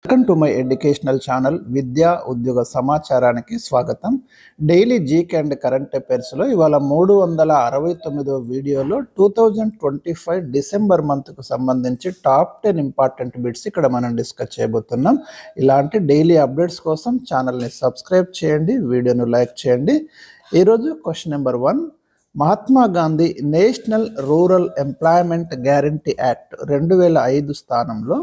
Welcome to my educational channel విద్యా ఉద్యోగ సమాచారానికి స్వాగతం. డైలీ జీకే అండ్ కరెంట్ అఫైర్స్లో ఇవాళ 369వ వీడియోలో 2025 డిసెంబర్ మంత్కు సంబంధించి టాప్ 10 ఇంపార్టెంట్ బిట్స్ ఇక్కడ మనం డిస్కస్ చేయబోతున్నాం. ఇలాంటి డైలీ అప్డేట్స్ కోసం ఛానల్ని సబ్స్క్రైబ్ చేయండి, వీడియోను లైక్ చేయండి. ఈరోజు question number 1, Mahatma Gandhi national rural employment guarantee act 2005 స్థానంలో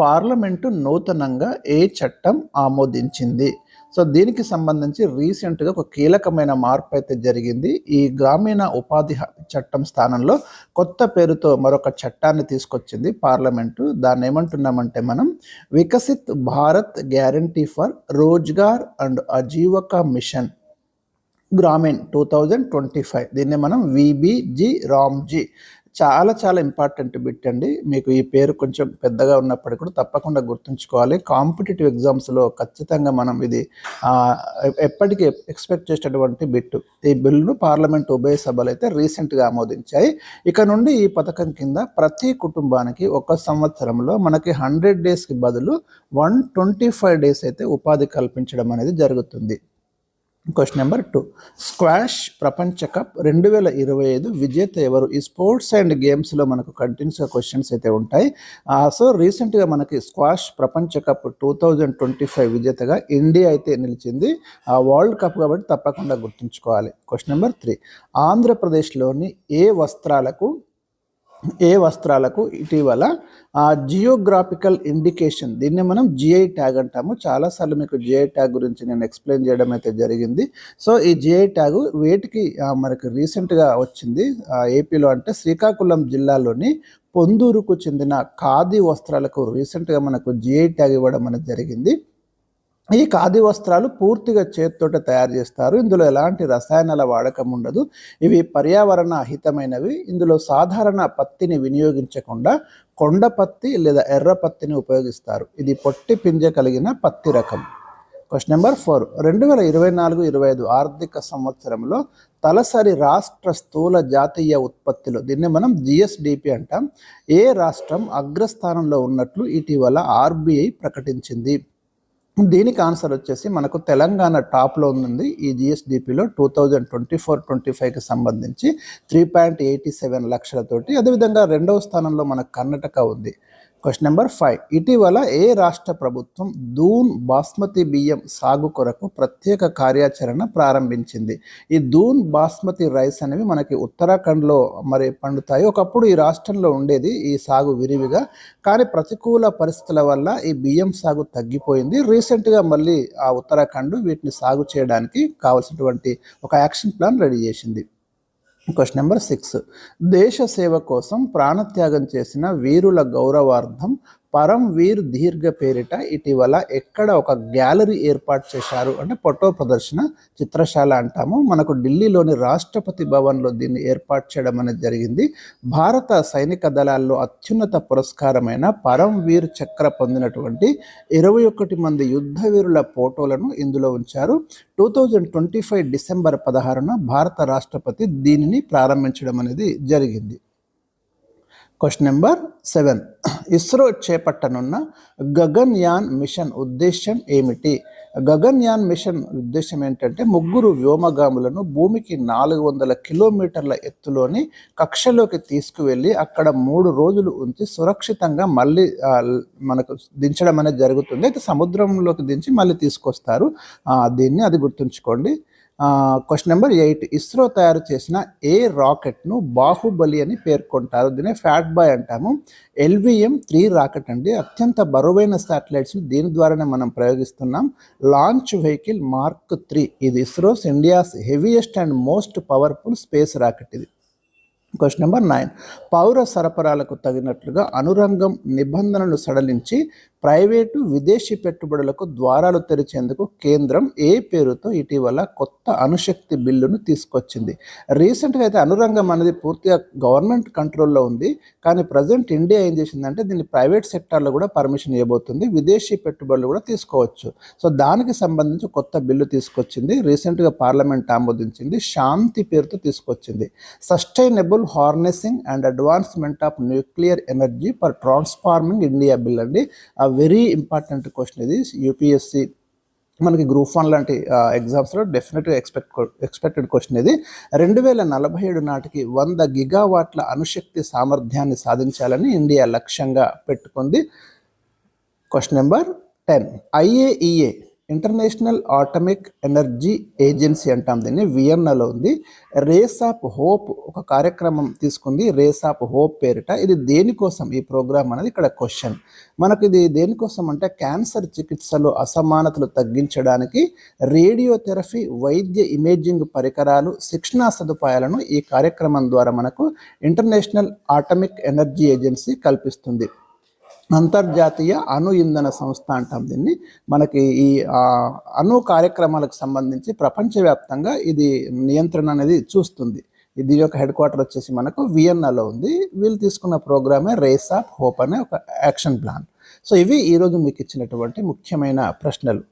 పార్లమెంటు నూతనంగా ఏ చట్టం ఆమోదించింది? సో దీనికి సంబంధించి రీసెంట్గా ఒక కీలకమైన మార్పు అయితే జరిగింది. ఈ గ్రామీణ ఉపాధి చట్టం స్థానంలో కొత్త పేరుతో మరొక చట్టాన్ని తీసుకొచ్చింది పార్లమెంటు. దాన్ని ఏమంటున్నామంటే మనం Viksit Bharat guarantee for Rozgar and Ajeevika mission Gramin 2025. దీన్ని మనం విబిజి రామ్జీ. చాలా ఇంపార్టెంట్ బిట్ అండి. మీకు ఈ పేరు కొంచెం పెద్దగా ఉన్నప్పటికీ కూడా తప్పకుండా గుర్తుంచుకోవాలి. కాంపిటేటివ్ ఎగ్జామ్స్లో ఖచ్చితంగా మనం ఇది ఎప్పటికీ ఎక్స్పెక్ట్ చేసేటటువంటి బిట్. ఈ బిల్లును పార్లమెంట్ ఉభయ సభలు అయితే రీసెంట్గా ఆమోదించాయి. ఇక నుండి ఈ పథకం కింద ప్రతి కుటుంబానికి ఒక సంవత్సరంలో మనకి 100 డేస్కి బదులు 125 డేస్ అయితే ఉపాధి కల్పించడం అనేది జరుగుతుంది. క్వశ్చన్ నెంబర్ 2, స్క్వాష్ ప్రపంచ కప్ 2025 విజేత ఎవరు? ఈ స్పోర్ట్స్ అండ్ గేమ్స్లో మనకు కంటిన్యూస్గా క్వశ్చన్స్ అయితే ఉంటాయి. సో రీసెంట్గా మనకి స్క్వాష్ ప్రపంచ కప్ 2025 విజేతగా ఇండియా అయితే నిలిచింది. వరల్డ్ కప్ కాబట్టి తప్పకుండా గుర్తుంచుకోవాలి. క్వశ్చన్ నెంబర్ 3, ఆంధ్రప్రదేశ్లోని ఏ వస్త్రాలకు ఇటీవల జియోగ్రాఫికల్ ఇండికేషన్, దీన్ని మనం జిఐ ట్యాగ్ అంటాము. చాలాసార్లు మీకు జిఐ ట్యాగ్ గురించి నేను ఎక్స్ప్లెయిన్ చేయడం అయితే జరిగింది. సో ఈ జిఐ ట్యాగ్ వేటికి మనకి రీసెంట్గా వచ్చింది ఏపీలో అంటే శ్రీకాకుళం జిల్లాలోని పొందూరుకు చెందిన ఖాదీ వస్త్రాలకు రీసెంట్గా మనకు జిఐ ట్యాగ్ ఇవ్వడం అనేది జరిగింది. ఈ ఖాదీ వస్త్రాలు పూర్తిగా చేతితోట తయారు చేస్తారు. ఇందులో ఎలాంటి రసాయనాల వాడకం ఉండదు. ఇవి పర్యావరణ హితమైనవి. ఇందులో సాధారణ పత్తిని వినియోగించకుండా కొండ పత్తి లేదా ఎర్ర పత్తిని ఉపయోగిస్తారు. ఇది పొట్టి పింజ కలిగిన పత్తి రకం. క్వశ్చన్ నెంబర్ 4, 2024-25 ఆర్థిక సంవత్సరంలో తలసరి రాష్ట్ర స్థూల జాతీయ ఉత్పత్తిలో, దీన్ని మనం జిఎస్డిపి అంటాం, ఏ రాష్ట్రం అగ్రస్థానంలో ఉన్నట్లు ఇటీవల ఆర్బీఐ ప్రకటించింది? దీనికి ఆన్సర్ వచ్చేసి మనకు తెలంగాణ టాప్లో ఉంది ఈ జిఎస్డిపిలో 2024-25కి సంబంధించి 3.87 లక్షలతోటి. అదేవిధంగా రెండవ స్థానంలో మనకు కర్ణాటక ఉంది. క్వశ్చన్ నెంబర్ 5, ఇటీవల ఏ రాష్ట్ర ప్రభుత్వం దూన్ బాస్మతి బియ్యం సాగు కొరకు ప్రత్యేక కార్యాచరణ ప్రారంభించింది? ఈ దూన్ బాస్మతి రైస్ అనేవి మనకి ఉత్తరాఖండ్లో మరి పండుతాయి. ఒకప్పుడు ఈ రాష్ట్రంలో ఉండేది ఈ సాగు విరివిగా, కానీ ప్రతికూల పరిస్థితుల వల్ల ఈ బియ్యం సాగు తగ్గిపోయింది. రీసెంట్గా మళ్ళీ ఆ ఉత్తరాఖండ్ వీటిని సాగు చేయడానికి కావాల్సినటువంటి ఒక యాక్షన్ ప్లాన్ రెడీ చేసింది. క్వశ్చన్ నెంబర్ 6, దేశ సేవ కోసం ప్రాణత్యాగం చేసిన వీరుల గౌరవార్థం పరమ్వీర్ దీర్ఘ పేరిట ఇటీవల ఎక్కడ ఒక గ్యాలరీ ఏర్పాటు చేశారు అంటే ఫోటో ప్రదర్శన చిత్రశాల అంటాము. మనకు ఢిల్లీలోని రాష్ట్రపతి భవన్లో దీన్ని ఏర్పాటు చేయడం అనేది జరిగింది. భారత సైనిక దళాల్లో అత్యున్నత పురస్కారమైన పరమ్వీర్ చక్ర పొందినటువంటి 21 మంది యుద్ధ వీరుల ఫోటోలను ఇందులో ఉంచారు. 2025 డిసెంబర్ 16న భారత రాష్ట్రపతి దీనిని ప్రారంభించడం అనేది జరిగింది. క్వశ్చన్ నెంబర్ 7, ఇస్రో చేపట్టనున్న గగన్యాన్ మిషన్ ఉద్దేశం ఏమిటి? గగన్యాన్ మిషన్ ఉద్దేశం ఏంటంటే 3 వ్యోమగాములను భూమికి 400 కిలోమీటర్ల ఎత్తులోని కక్షలోకి తీసుకువెళ్ళి అక్కడ 3 రోజులు ఉంచి సురక్షితంగా మళ్ళీ మనకు దించడం అనేది జరుగుతుంది. అయితే సముద్రంలోకి దించి మళ్ళీ తీసుకొస్తారు దీన్ని, అది గుర్తుంచుకోండి. క్వశ్చన్ నెంబర్ 8, ఇస్రో తయారు చేసిన ఏ రాకెట్ను బాహుబలి అని పేర్కొంటారు? దీన్ని ఫ్యాట్ బాయ్ అంటాము. LVM-3 రాకెట్ అండి. అత్యంత బరువైన శాటిలైట్స్ని దీని ద్వారానే మనం ప్రయోగిస్తున్నాం. Launch vehicle mark 3. ఇది ISRO's India's heaviest and most powerful space rocket ఇది. క్వశ్చన్ నెంబర్ 9, పౌర సరఫరాలకు తగినట్లుగా అనురంగం నిబంధనలు సడలించి ప్రైవేటు విదేశీ పెట్టుబడులకు ద్వారాలు తెరిచేందుకు కేంద్రం ఏ పేరుతో ఇటీవల కొత్త అణుశక్తి బిల్లును తీసుకొచ్చింది? రీసెంట్గా అయితే అనురంగం అనేది పూర్తిగా గవర్నమెంట్ కంట్రోల్లో ఉంది, కానీ ప్రజెంట్ ఇండియా ఏం చేసిందంటే దీన్ని ప్రైవేట్ సెక్టార్లో కూడా పర్మిషన్ ఇవ్వబోతుంది, విదేశీ పెట్టుబడులు కూడా తీసుకోవచ్చు. సో దానికి సంబంధించి కొత్త బిల్లు తీసుకొచ్చింది, రీసెంట్గా పార్లమెంట్ ఆమోదించింది, శాంతి పేరుతో తీసుకొచ్చింది. Sustainable harnessing and advancement of nuclear energy for transforming India bill అండి. వెరీ ఇంపార్టెంట్ క్వశ్చన్ ఇది. యూపీఎస్సి మనకి గ్రూప్ 1 లాంటి ఎగ్జామ్స్లో డెఫినెట్గా ఎక్స్పెక్టెడ్ క్వశ్చన్ ఇది. 2047 నాటికి 100 గిగావాట్ల అణుశక్తి సామర్థ్యాన్ని సాధించాలని ఇండియా లక్ష్యంగా పెట్టుకుంది. Question number 10. IAEA international atomic energy agency అంటాం దీన్ని, వియన్నాలో ఉంది. రేస్ ఆఫ్ హోప్ ఒక కార్యక్రమం తీసుకుంది, రేస్ ఆఫ్ హోప్ పేరిట. ఇది దేనికోసం ఈ ప్రోగ్రామ్ అనేది ఇక్కడ క్వశ్చన్. మనకు ఇది దేనికోసం అంటే క్యాన్సర్ చికిత్సలో అసమానతలు తగ్గించడానికి రేడియోథెరపీ, వైద్య ఇమేజింగ్ పరికరాలు, శిక్షణా సదుపాయాలను ఈ కార్యక్రమం ద్వారా మనకు ఇంటర్నేషనల్ ఆటమిక్ ఎనర్జీ ఏజెన్సీ కల్పిస్తుంది. అంతర్జాతీయ అణు ఇంధన సంస్థ అంటాం దీన్ని. మనకి ఈ అణు కార్యక్రమాలకు సంబంధించి ప్రపంచవ్యాప్తంగా ఇది నియంత్రణ అనేది చూస్తుంది. దీని యొక్క హెడ్ క్వార్టర్ వచ్చేసి మనకు వియన్నాలో ఉంది. వీళ్ళు తీసుకున్న ప్రోగ్రామే రేస్ ఆఫ్ హోప్ అనే ఒక యాక్షన్ ప్లాన్. సో ఇవి ఈరోజు మీకు ఇచ్చినటువంటి ముఖ్యమైన ప్రశ్నలు.